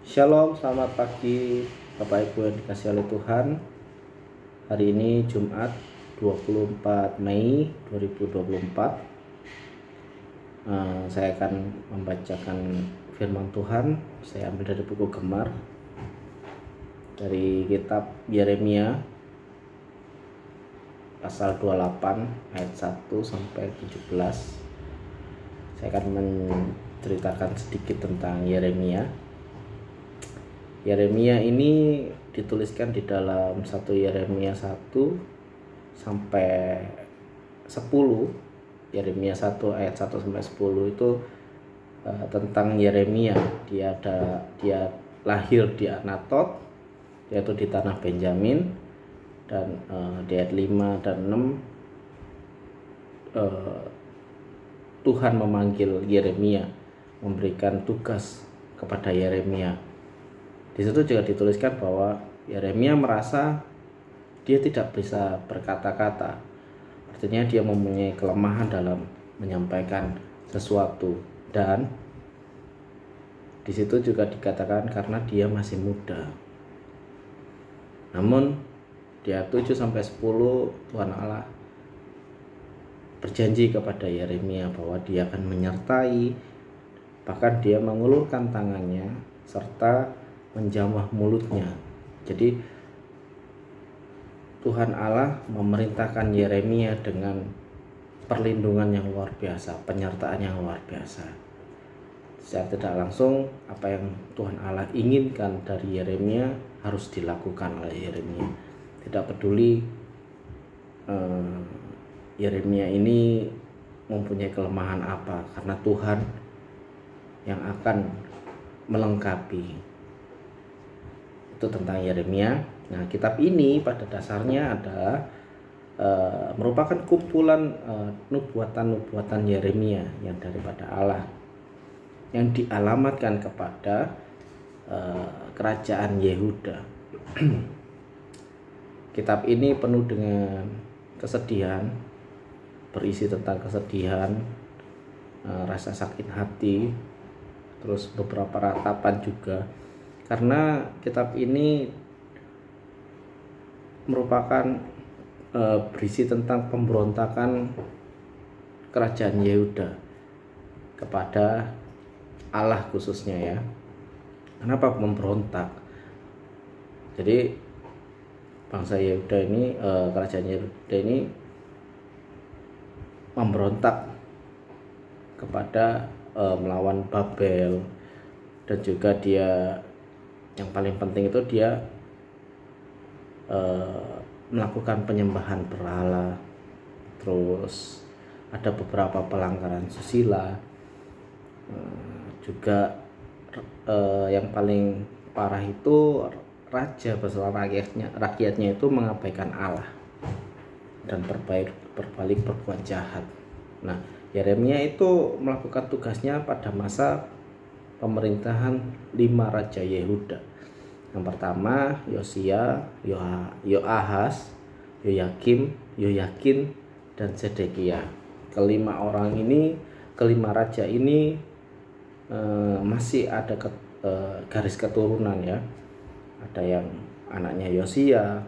Shalom, selamat pagi Bapak Ibu yang dikasihi oleh Tuhan. Hari ini Jumat 24 Mei 2024. Saya akan membacakan firman Tuhan. Saya ambil dari buku Gemar, dari kitab Yeremia pasal 28 ayat 1 sampai 17. Saya akan menceritakan sedikit tentang Yeremia. Yeremia ini dituliskan di dalam 1 Yeremia 1 sampai 10. Yeremia 1 ayat 1 sampai 10 itu tentang Yeremia. Dia lahir di Anatot, yaitu di tanah Benjamin, dan di ayat 5 dan 6 Tuhan memanggil Yeremia, memberikan tugas kepada Yeremia. Di situ juga dituliskan bahwa Yeremia merasa dia tidak bisa berkata-kata. Artinya dia mempunyai kelemahan dalam menyampaikan sesuatu, dan di situ juga dikatakan karena dia masih muda. Namun di ayat 7 sampai 10 Tuhan Allah berjanji kepada Yeremia bahwa dia akan menyertai, bahkan dia mengulurkan tangannya serta menjamah mulutnya. Jadi Tuhan Allah memerintahkan Yeremia dengan perlindungan yang luar biasa, penyertaan yang luar biasa. Secara tidak langsung apa yang Tuhan Allah inginkan dari Yeremia harus dilakukan oleh Yeremia. Tidak peduli Yeremia ini mempunyai kelemahan apa, karena Tuhan yang akan melengkapi. Itu tentang Yeremia. Nah, kitab ini pada dasarnya adalah merupakan kumpulan nubuatan-nubuatan Yeremia yang daripada Allah, yang dialamatkan kepada kerajaan Yehuda. Kitab ini penuh dengan kesedihan, berisi tentang kesedihan, rasa sakit hati, terus beberapa ratapan juga. Karena kitab ini merupakan berisi tentang pemberontakan kerajaan Yehuda kepada Allah khususnya ya. Kenapa memberontak? Jadi bangsa Yehuda ini, kerajaan Yehuda ini memberontak kepada melawan Babel, dan juga dia yang paling penting itu dia melakukan penyembahan berhala, terus ada beberapa pelanggaran susila, juga yang paling parah itu raja beserta rakyatnya itu mengabaikan Allah dan berbalik berbuat jahat. Nah, Yeremia itu melakukan tugasnya pada masa pemerintahan 5 raja Yehuda. Yang pertama Yosia, Yoahas, Yoyakim, Yoyakin, dan Zedekia. Kelima raja ini masih ada garis keturunan ya. Ada yang anaknya Yosia,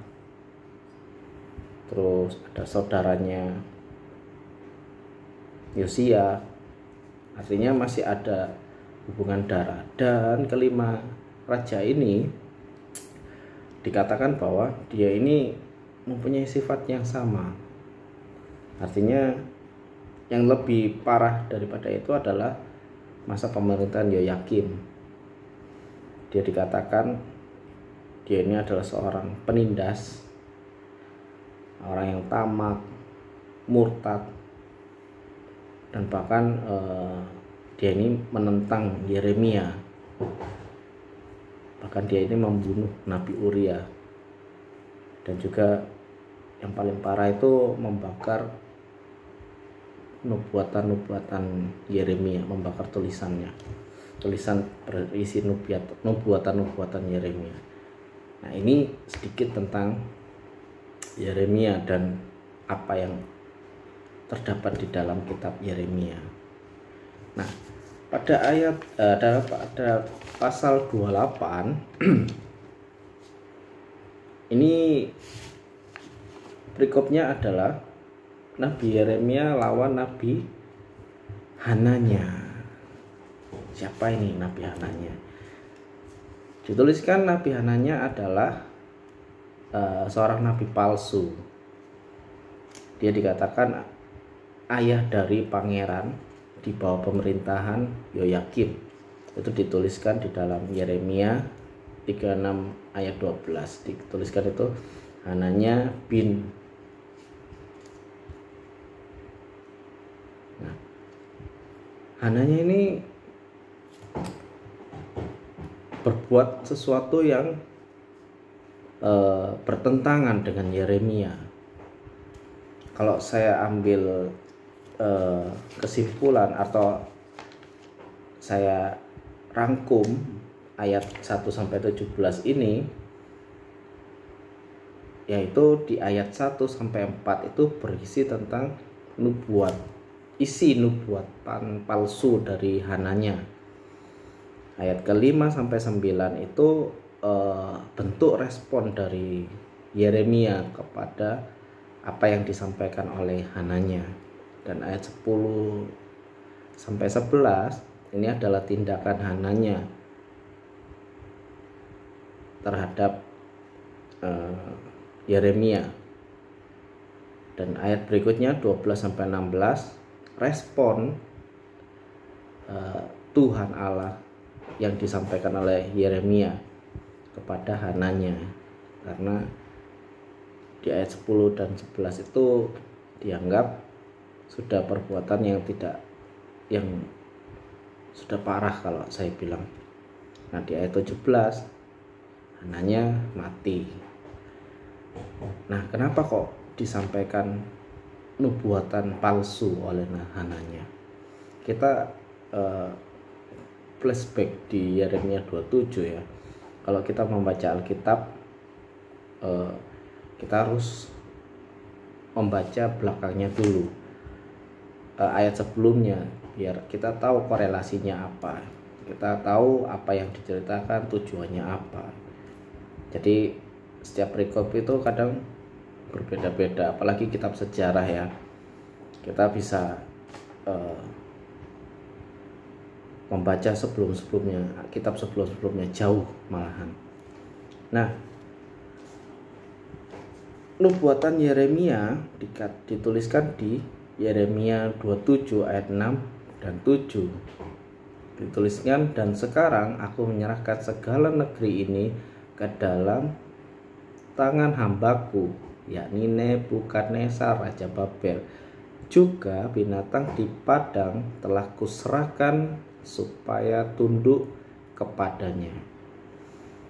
terus ada saudaranya Yosia, artinya masih ada hubungan darah. Dan kelima raja ini dikatakan bahwa dia ini mempunyai sifat yang sama. Artinya yang lebih parah daripada itu adalah masa pemerintahan Yoyakim. Dia dikatakan dia ini adalah seorang penindas, orang yang tamak, murtad, dan bahkan dia ini menentang Yeremia. Bahkan dia ini membunuh Nabi Uria. Dan juga yang paling parah itu membakar nubuatan-nubuatan Yeremia, membakar tulisan berisi nubuatan-nubuatan Yeremia. Nah, ini sedikit tentang Yeremia dan apa yang terdapat di dalam kitab Yeremia. Nah, pada pasal 28 ini perikopnya adalah Nabi Yeremia lawan Nabi Hananya. Siapa ini Nabi Hananya? Dituliskan Nabi Hananya adalah seorang nabi palsu. Dia dikatakan ayah dari pangeran di bawah pemerintahan Yoyakim. Itu dituliskan di dalam Yeremia 36 ayat 12. Dituliskan itu Hananya bin. Nah, Hananya ini berbuat sesuatu yang bertentangan dengan Yeremia. Kalau saya ambil kesimpulan atau saya rangkum ayat 1 sampai 17 ini, yaitu di ayat 1 sampai 4 itu berisi tentang nubuat, isi nubuatan palsu dari Hananya. Ayat ke-5 sampai 9 itu bentuk respon dari Yeremia kepada apa yang disampaikan oleh Hananya. Dan ayat 10 sampai 11 ini adalah tindakan Hananya terhadap Yeremia. Dan ayat berikutnya 12 sampai 16 respon Tuhan Allah yang disampaikan oleh Yeremia kepada Hananya. Karena di ayat 10 dan 11 itu dianggap sudah perbuatan yang sudah parah kalau saya bilang. Nah, di ayat 17 Hananya mati. Nah, kenapa kok disampaikan nubuatan palsu oleh Hananya? Kita flashback di Yeremia 27 ya. Kalau kita membaca Alkitab, kita harus membaca belakangnya dulu, ayat sebelumnya, biar kita tahu korelasinya apa, kita tahu apa yang diceritakan, tujuannya apa. Jadi setiap perikop itu kadang berbeda-beda, apalagi kitab sejarah ya. Kita bisa membaca sebelum-sebelumnya, kitab sebelum-sebelumnya jauh malahan. Nah, nubuatan Yeremia dituliskan di Yeremia 27 ayat 6 dan 7. Dituliskan, dan sekarang aku menyerahkan segala negeri ini ke dalam tangan hambaku, yakni Nebukadnezar Raja Babel. Juga binatang di padang telah kuserahkan supaya tunduk kepadanya.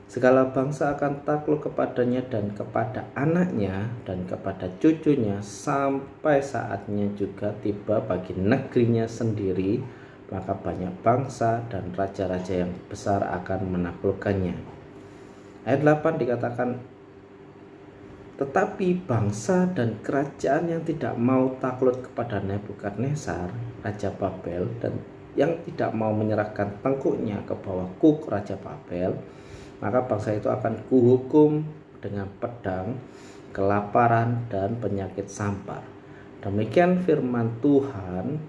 Segala bangsa akan takluk kepadanya dan kepada anaknya dan kepada cucunya, sampai saatnya juga tiba bagi negerinya sendiri, maka banyak bangsa dan raja-raja yang besar akan menaklukkannya. Ayat 8 dikatakan, tetapi bangsa dan kerajaan yang tidak mau takluk kepada Nebukadnezar Raja Babel dan yang tidak mau menyerahkan tengkuknya ke bawah kuk Raja Babel, maka bangsa itu akan kuhukum dengan pedang, kelaparan, dan penyakit sampar. Demikian firman Tuhan,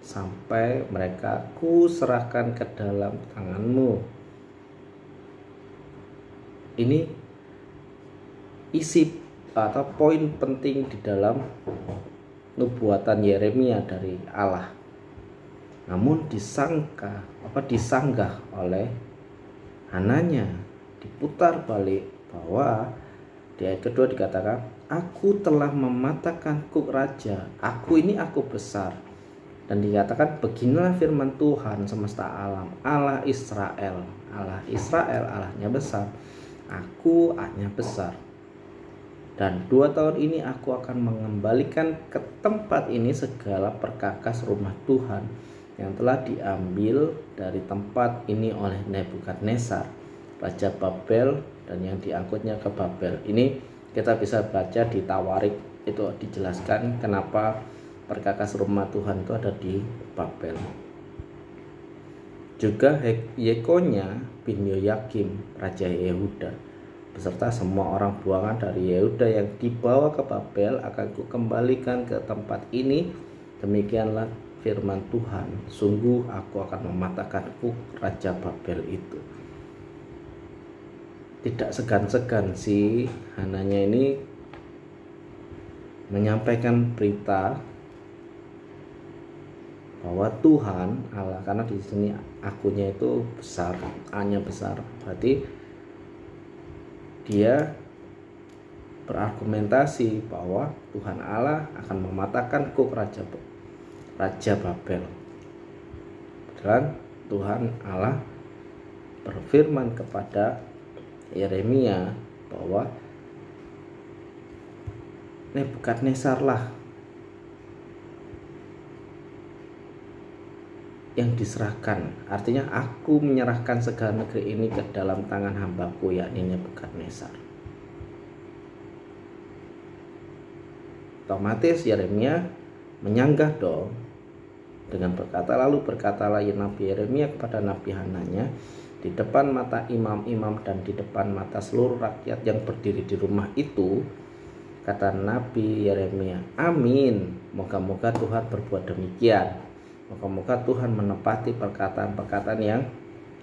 sampai mereka kuserahkan ke dalam tanganmu. Ini isi atau poin penting di dalam nubuatan Yeremia dari Allah. Namun disanggah oleh Hananya, diputar balik, bahwa di ayat kedua dikatakan, aku telah mematahkan kuk raja, aku besar. Dan dikatakan, beginilah firman Tuhan semesta alam, Allah Israel, Allahnya besar, aku hanya besar. Dan 2 tahun ini aku akan mengembalikan ke tempat ini segala perkakas rumah Tuhan yang telah diambil dari tempat ini oleh Nebukadnezar Raja Babel dan yang diangkutnya ke Babel. Ini kita bisa baca di Tawarik, itu dijelaskan kenapa perkakas rumah Tuhan itu ada di Babel. juga Yekonya bin Yoyakim raja Yehuda beserta semua orang buangan dari Yehuda yang dibawa ke Babel akan kukembalikan ke tempat ini. Demikianlah firman Tuhan, sungguh aku akan mematahkan Kuk raja Babel itu. Tidak segan-segan si Hananya ini menyampaikan berita bahwa Tuhan Allah, karena di sini akunya itu besar, A-nya besar, berarti dia berargumentasi bahwa Tuhan Allah akan mematahkan Kuk raja Babel. Padahal Tuhan Allah berfirman kepada Yeremia bahwa Nebukadnezar lah yang diserahkan. Artinya aku menyerahkan segala negeri ini ke dalam tangan hambaku, yakni Nebukadnezar. Otomatis Yeremia menyanggah dong dengan berkata, lalu berkatalah Nabi Yeremia kepada Nabi Hananya di depan mata imam-imam dan di depan mata seluruh rakyat yang berdiri di rumah itu. Kata Nabi Yeremia, amin, moga-moga Tuhan berbuat demikian. Moga-moga Tuhan menepati perkataan-perkataan yang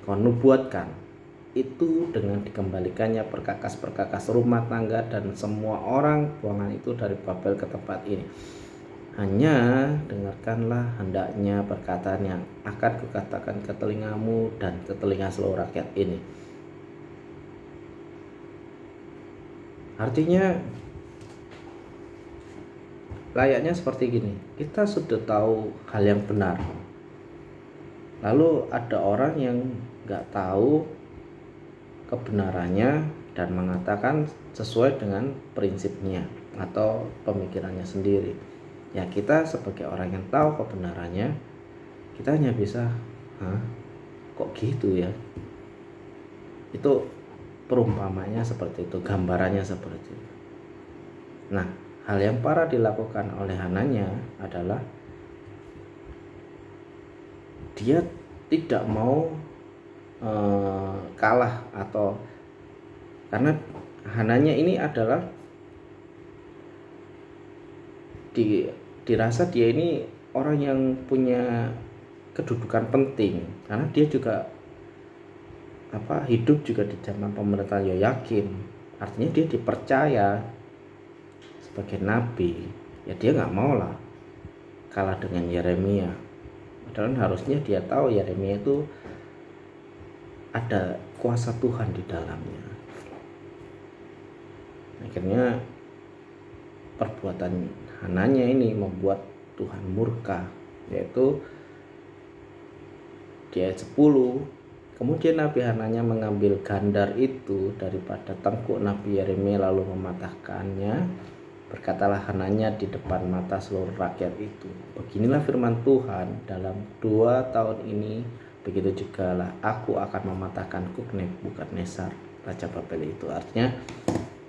kau nubuatkan itu dengan dikembalikannya perkakas-perkakas rumah tangga dan semua orang buangan itu dari Babel ke tempat ini. Hanya dengarkanlah hendaknya perkataan yang akan kukatakan ke telingamu dan ke telinga seluruh rakyat ini. Artinya layaknya seperti gini, kita sudah tahu hal yang benar, lalu ada orang yang nggak tahu kebenarannya dan mengatakan sesuai dengan prinsipnya atau pemikirannya sendiri. Ya, kita sebagai orang yang tahu kebenarannya, kita hanya bisa, kok gitu ya? Itu perumpamannya seperti itu, gambarannya seperti itu. Nah, hal yang parah dilakukan oleh Hananya adalah dia tidak mau kalah, atau karena Hananya ini adalah dirasa dia ini orang yang punya kedudukan penting, karena dia juga hidup juga di zaman pemerintahan Yoyakim. Artinya dia dipercaya sebagai nabi, ya dia nggak mau lah kalah dengan Yeremia. Padahal harusnya dia tahu Yeremia itu ada kuasa Tuhan di dalamnya. Akhirnya perbuatan Hananya ini membuat Tuhan murka, yaitu di ayat 10. Kemudian Nabi Hananya mengambil gandar itu daripada tengkuk Nabi Yeremia lalu mematahkannya. Berkatalah Hananya di depan mata seluruh rakyat itu, beginilah firman Tuhan, dalam 2 tahun ini begitu juga lah aku akan mematahkan Kuk Nebukadnezar raja Babel itu. Artinya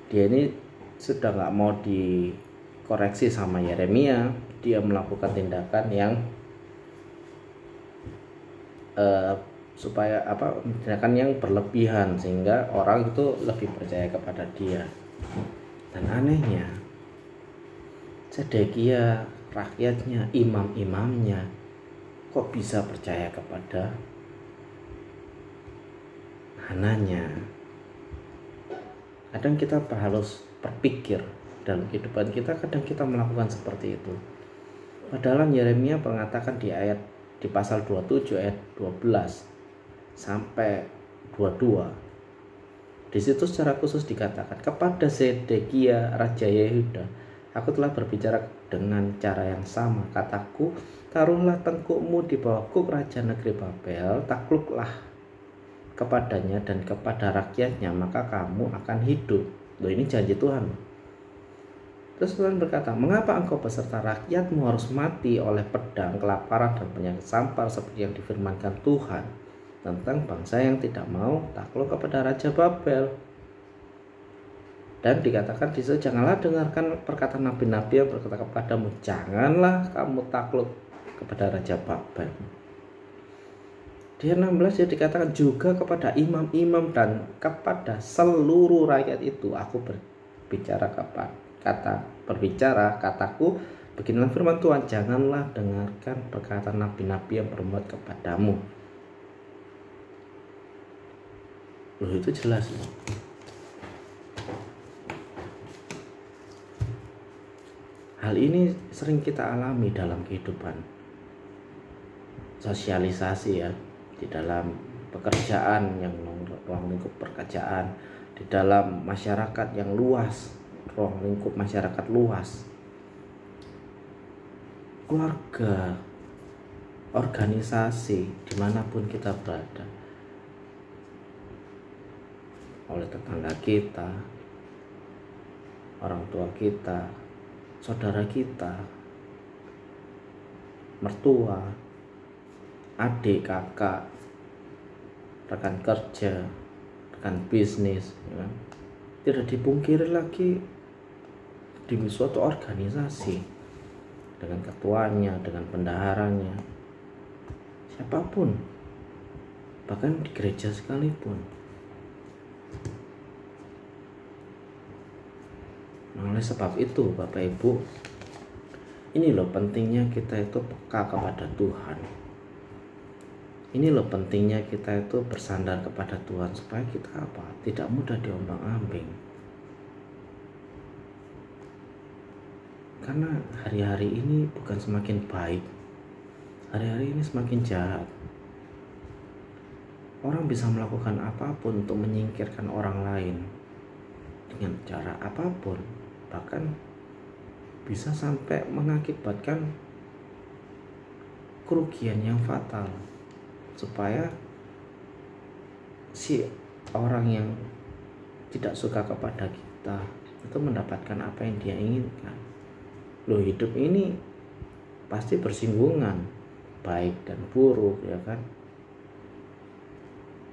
dia ini sudah nggak mau dikoreksi sama Yeremia, dia melakukan tindakan yang tindakan yang berlebihan sehingga orang itu lebih percaya kepada dia. Dan anehnya, Zedekia, rakyatnya, imam-imamnya kok bisa percaya kepada Hananya. Kadang kita harus berpikir dalam kehidupan kita, kadang kita melakukan seperti itu. Padahal Yeremia mengatakan di pasal 27 ayat 12 sampai 22. Di situ secara khusus dikatakan, kepada Zedekia raja Yehuda aku telah berbicara dengan cara yang sama. Kataku, taruhlah tengkukmu di bawah Kuk raja negeri Babel, takluklah kepadanya dan kepada rakyatnya, maka kamu akan hidup. Loh, ini janji Tuhan. Terus Tuhan berkata, mengapa engkau beserta rakyatmu harus mati oleh pedang, kelaparan, dan penyakit sampar seperti yang difirmankan Tuhan tentang bangsa yang tidak mau takluk kepada raja Babel? Dan dikatakan di situ, janganlah dengarkan perkataan nabi-nabi yang berkata kepadamu, janganlah kamu takluk kepada raja Babel. Di 16 dia dikatakan juga kepada imam-imam dan kepada seluruh rakyat itu aku berbicara kataku, beginilah firman Tuhan, janganlah dengarkan perkataan nabi-nabi yang berbuat kepadamu. Loh, itu jelas loh. Hal ini sering kita alami dalam kehidupan sosialisasi ya, di dalam pekerjaan yang ruang lingkup pekerjaan, di dalam masyarakat yang luas, ruang lingkup masyarakat luas, keluarga, organisasi, dimanapun kita berada, oleh tetangga kita, orang tua kita, saudara kita, mertua, adik, kakak, rekan kerja, rekan bisnis, ya. Tidak dipungkiri lagi di suatu organisasi dengan ketuanya, dengan bendaharanya, siapapun, bahkan di gereja sekalipun. Oleh sebab itu Bapak Ibu, ini loh pentingnya kita itu peka kepada Tuhan. Ini loh pentingnya kita itu bersandar kepada Tuhan supaya kita apa? Tidak mudah diombang-ambing. Karena hari-hari ini bukan semakin baik, hari-hari ini semakin jahat. Orang bisa melakukan apapun untuk menyingkirkan orang lain dengan cara apapun, bahkan bisa sampai mengakibatkan kerugian yang fatal, supaya si orang yang tidak suka kepada kita itu mendapatkan apa yang dia inginkan. Loh, hidup ini pasti bersinggungan, baik dan buruk, ya kan?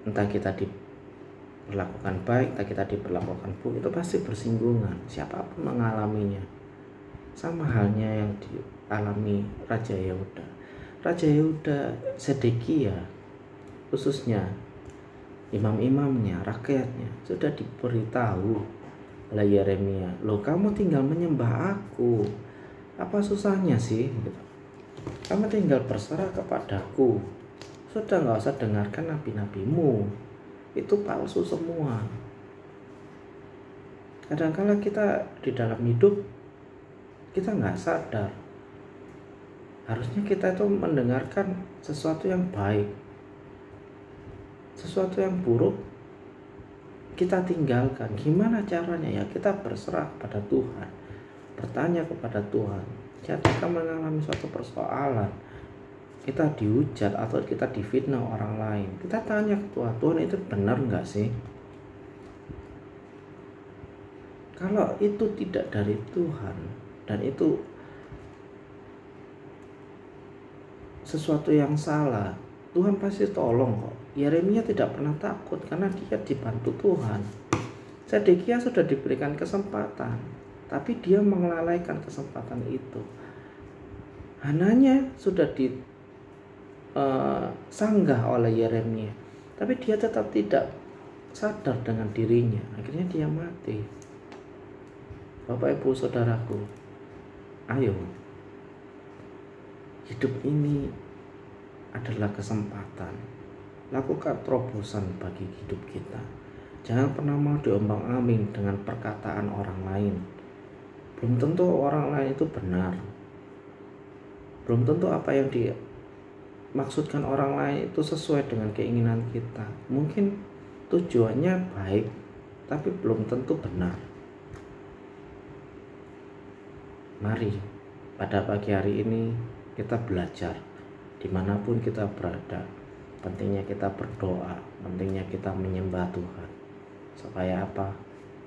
Entah kita diperlakukan baik, entah kita diperlakukan buruk, itu pasti bersinggungan, siapapun mengalaminya. Sama halnya yang dialami Raja Yehuda. Raja Yehuda, Sedekia, khususnya imam-imamnya, rakyatnya, sudah diberitahu oleh Yeremia, loh kamu tinggal menyembah aku, apa susahnya sih? Gitu. Kamu tinggal berserah kepadaku, sudah nggak usah dengarkan nabi-nabimu, itu palsu semua. Kadang-kala kita di dalam hidup kita nggak sadar, harusnya kita itu mendengarkan sesuatu yang baik, sesuatu yang buruk kita tinggalkan. Gimana caranya? Ya kita berserah kepada Tuhan, bertanya kepada Tuhan. Jika kita mengalami suatu persoalan, kita dihujat atau kita difitnah orang lain, kita tanya ke Tuhan, Tuhan itu benar nggak sih? Kalau itu tidak dari Tuhan dan itu sesuatu yang salah, Tuhan pasti tolong kok. Yeremia tidak pernah takut karena dia dibantu Tuhan. Sedekia sudah diberikan kesempatan, tapi dia melalaikan kesempatan itu. Hananya sudah disanggah oleh Yeremia, tapi dia tetap tidak sadar dengan dirinya. Akhirnya dia mati. Bapak Ibu Saudaraku, ayo, hidup ini adalah kesempatan. Lakukan terobosan bagi hidup kita. Jangan pernah mau diombang-ambing dengan perkataan orang lain. Belum tentu orang lain itu benar. Belum tentu apa yang dimaksudkan orang lain itu sesuai dengan keinginan kita. Mungkin tujuannya baik, tapi belum tentu benar. Mari pada pagi hari ini kita belajar, dimanapun kita berada, pentingnya kita berdoa, pentingnya kita menyembah Tuhan, supaya apa?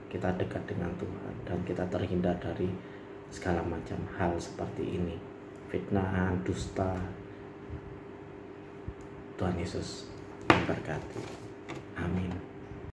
Kita dekat dengan Tuhan dan kita terhindar dari segala macam hal seperti ini, fitnahan, dusta. Tuhan Yesus memberkati. Amin.